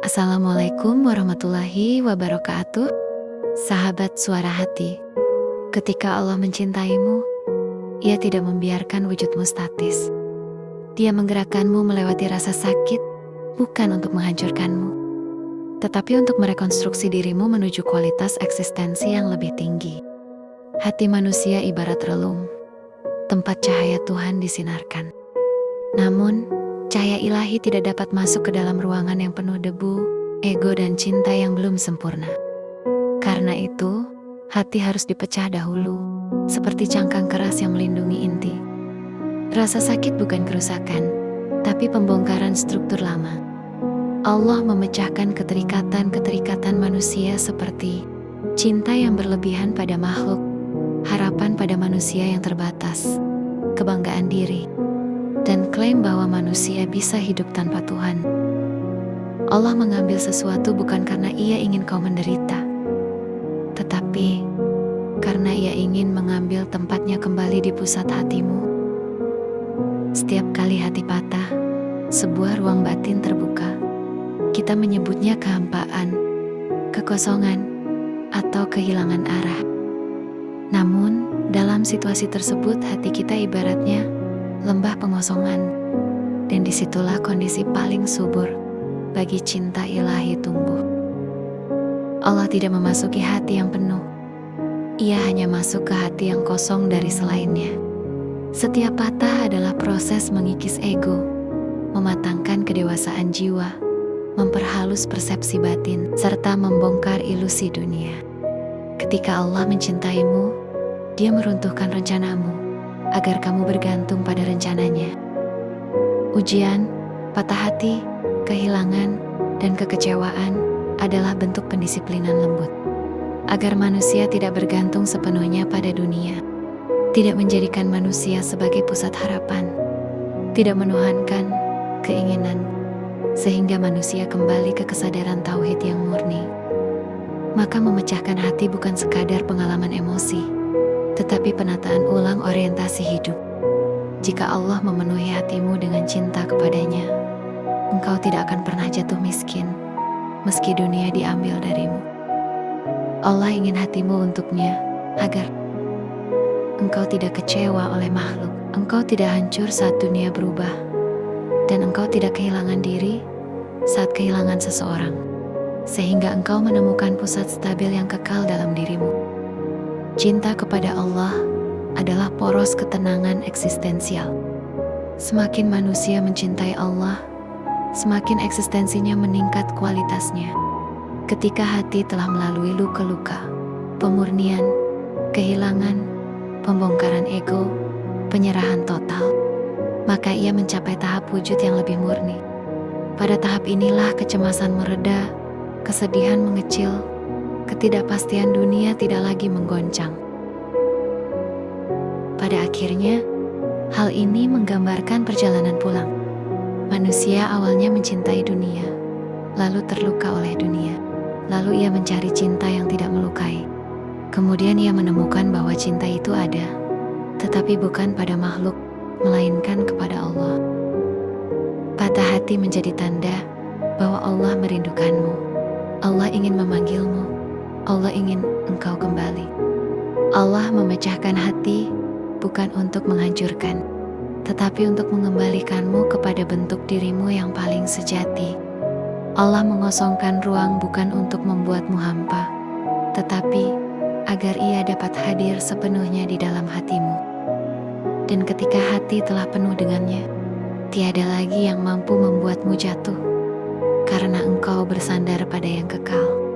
Assalamualaikum warahmatullahi wabarakatuh. Sahabat suara hati, ketika Allah mencintaimu, Ia tidak membiarkan wujudmu statis. Dia menggerakkanmu melewati rasa sakit, bukan untuk menghancurkanmu, tetapi untuk merekonstruksi dirimu menuju kualitas eksistensi yang lebih tinggi. Hati manusia ibarat relung, tempat cahaya Tuhan disinarkan. Namun, cahaya ilahi tidak dapat masuk ke dalam ruangan yang penuh debu, ego dan cinta yang belum sempurna. Karena itu, hati harus dipecah dahulu, seperti cangkang keras yang melindungi inti. Rasa sakit bukan kerusakan, tapi pembongkaran struktur lama. Allah memecahkan keterikatan-keterikatan manusia seperti cinta yang berlebihan pada makhluk, harapan pada manusia yang terbatas, kebanggaan diri, dan klaim bahwa manusia bisa hidup tanpa Tuhan. Allah mengambil sesuatu bukan karena Ia ingin kau menderita, tetapi karena Ia ingin mengambil tempatnya kembali di pusat hatimu. Setiap kali hati patah, sebuah ruang batin terbuka. Kita menyebutnya kehampaan, kekosongan, atau kehilangan arah. Namun, dalam situasi tersebut hati kita ibaratnya lembah pengosongan, dan disitulah kondisi paling subur bagi cinta ilahi tumbuh. Allah tidak memasuki hati yang penuh, Ia hanya masuk ke hati yang kosong dari selainnya. Setiap patah adalah proses mengikis ego, mematangkan kedewasaan jiwa, memperhalus persepsi batin, serta membongkar ilusi dunia. Ketika Allah mencintaimu, Dia meruntuhkan rencanamu agar kamu bergantung pada rencananya. Ujian, patah hati, kehilangan, dan kekecewaan adalah bentuk pendisiplinan lembut, agar manusia tidak bergantung sepenuhnya pada dunia, tidak menjadikan manusia sebagai pusat harapan, tidak menuhankan keinginan, sehingga manusia kembali ke kesadaran tauhid yang murni. Maka memecahkan hati bukan sekadar pengalaman emosi, tetapi penataan ulang orientasi hidup. Jika Allah memenuhi hatimu dengan cinta kepadanya, engkau tidak akan pernah jatuh miskin, meski dunia diambil darimu. Allah ingin hatimu untuknya, agar engkau tidak kecewa oleh makhluk, engkau tidak hancur saat dunia berubah, dan engkau tidak kehilangan diri saat kehilangan seseorang, sehingga engkau menemukan pusat stabil yang kekal dalam dirimu. Cinta kepada Allah adalah poros ketenangan eksistensial. Semakin manusia mencintai Allah, semakin eksistensinya meningkat kualitasnya. Ketika hati telah melalui luka-luka, pemurnian, kehilangan, pembongkaran ego, penyerahan total, maka ia mencapai tahap wujud yang lebih murni. Pada tahap inilah kecemasan mereda, kesedihan mengecil, ketidakpastian dunia tidak lagi menggoncang. Pada akhirnya, hal ini menggambarkan perjalanan pulang. Manusia awalnya mencintai dunia, lalu terluka oleh dunia. Lalu ia mencari cinta yang tidak melukai. Kemudian ia menemukan bahwa cinta itu ada, tetapi bukan pada makhluk, melainkan kepada Allah. Patah hati menjadi tanda bahwa Allah merindukanmu. Allah ingin memanggilmu. Allah ingin engkau kembali. Allah memecahkan hati bukan untuk menghancurkan, tetapi untuk mengembalikanmu kepada bentuk dirimu yang paling sejati. Allah mengosongkan ruang bukan untuk membuatmu hampa, tetapi agar Ia dapat hadir sepenuhnya di dalam hatimu. Dan ketika hati telah penuh dengannya, tiada lagi yang mampu membuatmu jatuh, karena engkau bersandar pada yang kekal.